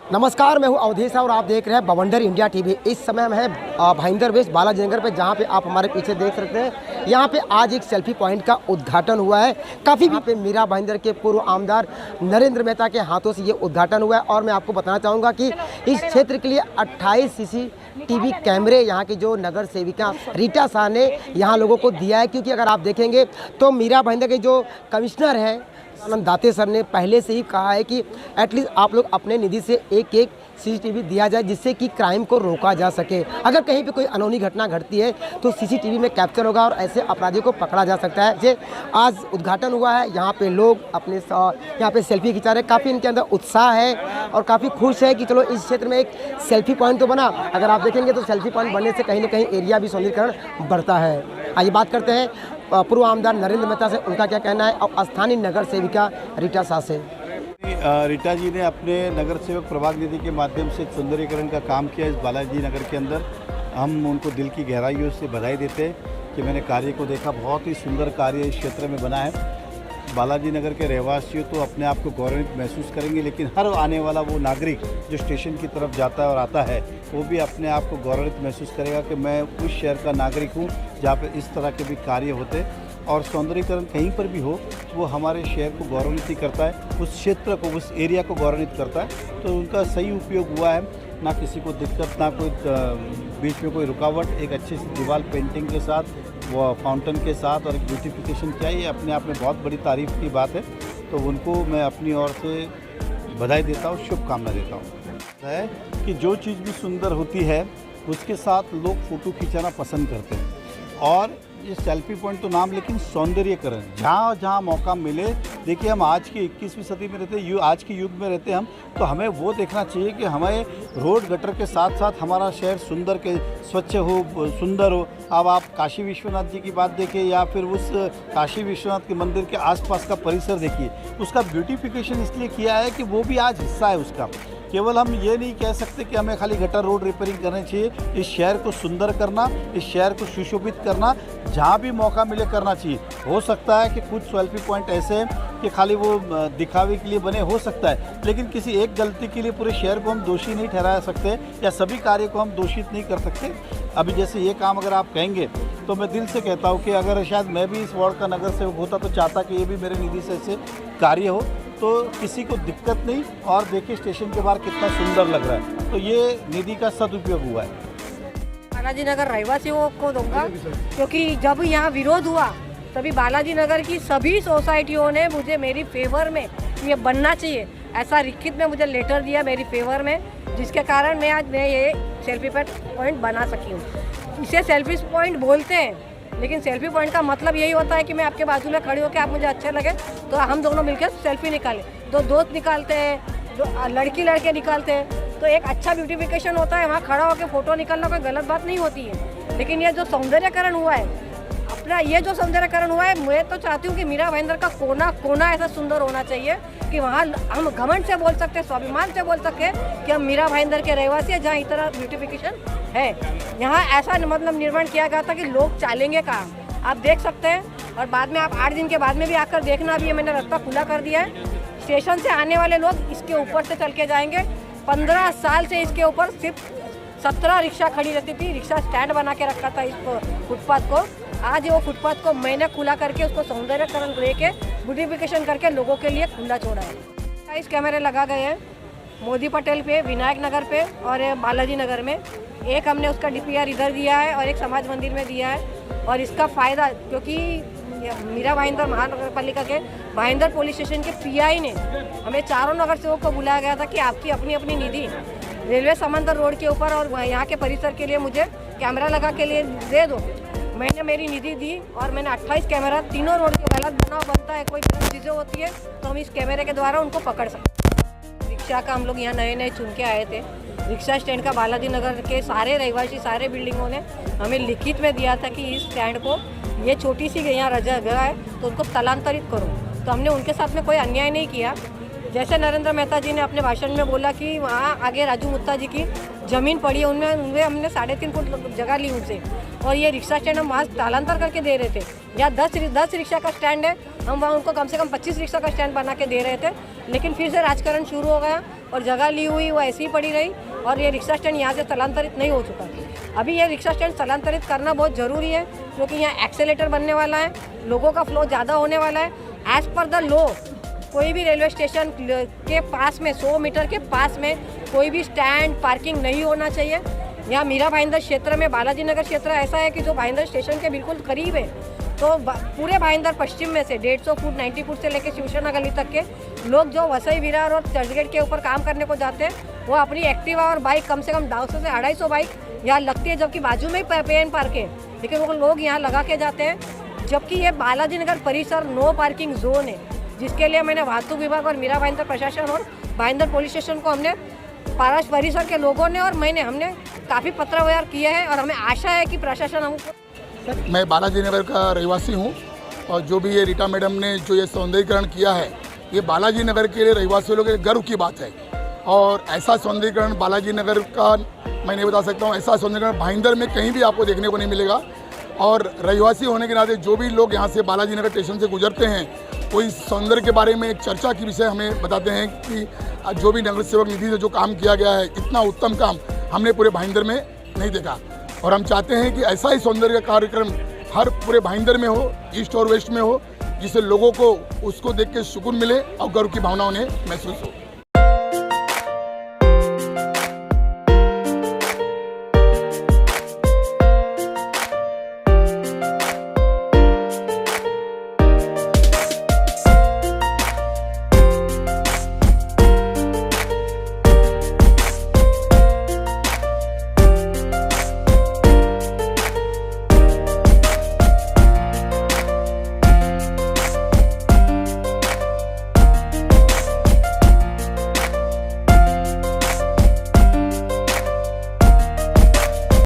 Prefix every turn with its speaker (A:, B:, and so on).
A: नमस्कार, मैं हूं अवधेश और आप देख रहे हैं बवंडर इंडिया टीवी। इस समय हम हैं भाईंदर वेस्ट बालाजी नगर पे, जहां पे आप हमारे पीछे देख सकते हैं। यहां पे आज एक सेल्फी पॉइंट का उद्घाटन हुआ है। काफ़ी यहाँ पे मीरा भाईंदर के पूर्व आमदार नरेंद्र मेहता के हाथों से ये उद्घाटन हुआ है। और मैं आपको बताना चाहूँगा कि इस क्षेत्र के लिए 28 CCTV कैमरे यहाँ की जो नगर सेविका रीटा शाह ने यहाँ लोगों को दिया है। क्योंकि अगर आप देखेंगे तो मीरा भाईंदर के जो कमिश्नर हैं आनंद दाते सर ने पहले से ही कहा है कि एटलीस्ट आप लोग अपने निधि से एक CCTV दिया जाए, जिससे कि क्राइम को रोका जा सके। अगर कहीं पे कोई अनहोनी घटना घटती है तो CCTV में कैप्चर होगा और ऐसे अपराधियों को पकड़ा जा सकता है। जे आज उद्घाटन हुआ है, यहाँ पे लोग अपने यहाँ पे सेल्फी खिंचा रहे हैं। काफ़ी इनके अंदर उत्साह है और काफ़ी खुश है कि चलो इस क्षेत्र में एक सेल्फी पॉइंट तो बना। अगर आप देखेंगे तो सेल्फी पॉइंट बनने से कहीं ना कहीं एरिया भी सौंदर्यीकरण बढ़ता है। आइए बात करते हैं पूर्व आमदार नरेंद्र मेहता से, उनका क्या कहना है, और स्थानीय नगर सेविका रीटा शाह से।
B: रीटा जी ने अपने नगर सेवक प्रभाग निधि के माध्यम से सौंदर्यीकरण का काम किया इस बालाजी नगर के अंदर। हम उनको दिल की गहराइयों से बधाई देते हैं कि मैंने कार्य को देखा, बहुत ही सुंदर कार्य इस क्षेत्र में बना है। बालाजी नगर के रहवासी तो अपने आप को गौरवित महसूस करेंगे, लेकिन हर आने वाला वो नागरिक जो स्टेशन की तरफ जाता है और आता है, वो भी अपने आप को गौरवित महसूस करेगा कि मैं उस शहर का नागरिक हूँ जहाँ पे इस तरह के भी कार्य होते हैं। और सौंदर्यीकरण कहीं पर भी हो वो हमारे शहर को गौरवित ही करता है, उस क्षेत्र को, उस एरिया को गौरवित करता है। तो उनका सही उपयोग हुआ है, ना किसी को दिक्कत, ना कोई बीच में कोई रुकावट। एक अच्छी सी दीवार पेंटिंग के साथ, वो फाउंटेन के साथ और एक ब्यूटिफिकेशन किया, ये अपने आप में बहुत बड़ी तारीफ़ की बात है। तो उनको मैं अपनी ओर से बधाई देता हूँ, शुभकामना देता हूँ। है कि जो चीज़ भी सुंदर होती है उसके साथ लोग फ़ोटो खिंचाना पसंद करते हैं। और ये सेल्फी पॉइंट तो नाम, लेकिन सौंदर्यीकरण जहाँ जहाँ मौका मिले। देखिए, हम आज की 21वीं सदी में रहते हैं, आज के युग में रहते हैं हम, तो हमें वो देखना चाहिए कि हमें रोड गटर के साथ साथ हमारा शहर सुंदर के स्वच्छ हो, सुंदर हो। अब आप काशी विश्वनाथ जी की बात देखिए या फिर उस काशी विश्वनाथ के मंदिर के आसपास का परिसर देखिए, उसका ब्यूटिफिकेशन इसलिए किया है कि वो भी आज हिस्सा है उसका। केवल हम ये नहीं कह सकते कि हमें खाली गटर रोड रिपेयरिंग करनी चाहिए। इस शहर को सुंदर करना, इस शहर को सुशोभित करना, जहाँ भी मौका मिले करना चाहिए। हो सकता है कि कुछ सेल्फी पॉइंट ऐसे हैं कि खाली वो दिखावे के लिए बने, हो सकता है, लेकिन किसी एक गलती के लिए पूरे शहर को हम दोषी नहीं ठहरा सकते या सभी कार्य को हम दोषित नहीं कर सकते। अभी जैसे ये काम अगर आप कहेंगे तो मैं दिल से कहता हूँ कि अगर शायद मैं भी इस वार्ड का नगर सेवक होता तो चाहता कि ये भी मेरे निधि से ऐसे कार्य हो, तो किसी को दिक्कत नहीं। और देखिए स्टेशन के बाहर कितना सुंदर लग रहा है, तो ये निधि का सदुपयोग हुआ है।
C: बालाजी नगर रहवासियों को दूंगा, क्योंकि जब यहाँ विरोध हुआ तभी बालाजी नगर की सभी सोसाइटियों ने मुझे मेरी फेवर में ये बनना चाहिए ऐसा लिखित में मुझे लेटर दिया मेरी फेवर में, जिसके कारण मैं आज ये सेल्फी पॉइंट बना सकी हूँ। इसे सेल्फी पॉइंट बोलते हैं, लेकिन सेल्फी पॉइंट का मतलब यही होता है कि मैं आपके बाजू में खड़ी होकर आप मुझे अच्छे लगे तो हम दोनों मिलकर सेल्फी निकालें। दो दोस्त निकालते हैं, दो लड़की लड़के निकालते हैं, तो एक अच्छा ब्यूटिफिकेशन होता है। वहाँ खड़ा होकर फोटो निकालना कोई गलत बात नहीं होती है। लेकिन ये जो सौंदर्यकरण हुआ है अपना, ये जो सौंदर्यकरण हुआ है, मैं तो चाहती हूँ कि मीरा भाईंदर का कोना कोना ऐसा सुंदर होना चाहिए कि वहाँ हम घमंड से बोल सकते हैं, स्वाभिमान से बोल सकते हैं कि हम मीरा भाईंदर के रहवासी हैं, जहाँ इस तरह ब्यूटिफिकेशन है। यहाँ ऐसा मतलब निर्माण किया गया था कि लोग चालेंगे कहाँ, आप देख सकते हैं। और बाद में आप 8 दिन के बाद में भी आकर देखना भी है, मैंने रास्ता खुला कर दिया है। स्टेशन से आने वाले लोग इसके ऊपर से चल के जाएंगे। 15 साल से इसके ऊपर सिर्फ 17 रिक्शा खड़ी रहती थी, रिक्शा स्टैंड बना के रखा था इस फुटपाथ को। आज वो फुटपाथ को मैंने खुला करके उसको सौंदर्यकरण देके ब्यूटिफिकेशन करके लोगों के लिए खुला छोड़ा है। 22 कैमरे लगा गए हैं मोदी पटेल पे, विनायक नगर पे और बालाजी नगर में। एक हमने उसका DPR इधर दिया है और एक समाज मंदिर में दिया है। और इसका फ़ायदा, क्योंकि मीरा भाईंदर महानगर पालिका के भाईंदर पुलिस स्टेशन के PI ने हमें चारों नगर सेवक को बुलाया गया था कि आपकी अपनी अपनी निधि रेलवे समंदर रोड के ऊपर और यहाँ के परिसर के लिए मुझे कैमरा लगा के लिए दे दो। मैंने मेरी निधि दी और मैंने 28 कैमरा, तीनों रोड के गलत बनाव बनता है, कोई गलत चीज़ें होती है तो हम इस कैमरे के द्वारा उनको पकड़ सकते हैं। रिक्शा का हम लोग यहाँ नए नए चुन के आए थे। रिक्शा स्टैंड का बालाजी नगर के सारे रहवासी, सारे बिल्डिंगों ने हमें लिखित में दिया था कि इस स्टैंड को, ये छोटी सी यहाँ जगह है तो उनको स्थलांतरित करो। तो हमने उनके साथ में कोई अन्याय नहीं किया। जैसे नरेंद्र मेहता जी ने अपने भाषण में बोला कि वहाँ आगे राजू मुत्ता जी की ज़मीन पड़ी है, उनमें हमने 3.5 फुट जगह ली उनसे और ये रिक्शा स्टैंड हम वहाँ स्थानांतर करके दे रहे थे। यहाँ 10 रिक्शा का स्टैंड है, हम वहाँ उनको कम से कम 25 रिक्शा का स्टैंड बना के दे रहे थे, लेकिन फिर से राजकारण शुरू हो गया और जगह ली हुई वो ऐसी ही पड़ी रही और ये रिक्शा स्टैंड यहाँ से स्थलांतरित नहीं हो चुका। अभी ये रिक्शा स्टैंड स्थलांतरित करना बहुत ज़रूरी है, क्योंकि यहाँ एक्सेलेटर बनने वाला है, लोगों का फ्लो ज़्यादा होने वाला है। एज़ पर द लॉ कोई भी रेलवे स्टेशन के पास में 100 मीटर के पास में कोई भी स्टैंड पार्किंग नहीं होना चाहिए। यहाँ मीरा भाईंदर क्षेत्र में बालाजी नगर क्षेत्र ऐसा है कि जो भाईंदर स्टेशन के बिल्कुल करीब है, तो पूरे भाईंदर पश्चिम में से 150 फुट 90 फुट से लेकर शिवसेना गली तक के लोग जो वसई विरार और चर्चगेट के ऊपर काम करने को जाते हैं, वो अपनी एक्टिवा और बाइक कम से कम 200 से 250 बाइक यहाँ लगती है, जबकि बाजू में ही पे एंड पार्क है, लेकिन वो लोग यहाँ लगा के जाते हैं। जबकि ये बालाजी नगर परिसर नो पार्किंग जोन है, जिसके लिए मैंने वाहतूक विभाग और मीरा भाईंदर प्रशासन और भाईंदर पुलिस स्टेशन को हमने परिसर के लोगों ने और हमने काफ़ी पत्र व्यवहार किए हैं और हमें आशा है कि प्रशासन हमको।
D: मैं बालाजी नगर का रहवासी हूँ और जो भी ये रीटा मैडम ने जो ये सौंदर्यीकरण किया है, ये बालाजी नगर के रहवासियों के गर्व की बात है। और ऐसा सौंदर्यीकरण बालाजी नगर का मैं नहीं बता सकता हूँ, ऐसा सौंदर्यीकरण भाईंदर में कहीं भी आपको देखने को नहीं मिलेगा। और रहवासी होने के नाते जो भी लोग यहाँ से बालाजी नगर स्टेशन से गुजरते हैं, वो इस सौंदर्य के बारे में एक चर्चा की विषय हमें बताते हैं कि जो भी नगर सेवक निधि से जो काम किया गया है, इतना उत्तम काम हमने पूरे भाईंदर में नहीं देखा। और हम चाहते हैं कि ऐसा ही सौंदर्य कार्यक्रम हर पूरे भाईंदर में हो, ईस्ट और वेस्ट में हो, जिससे लोगों को उसको देख के सुकून मिले और गर्व की भावना उन्हें महसूस हो।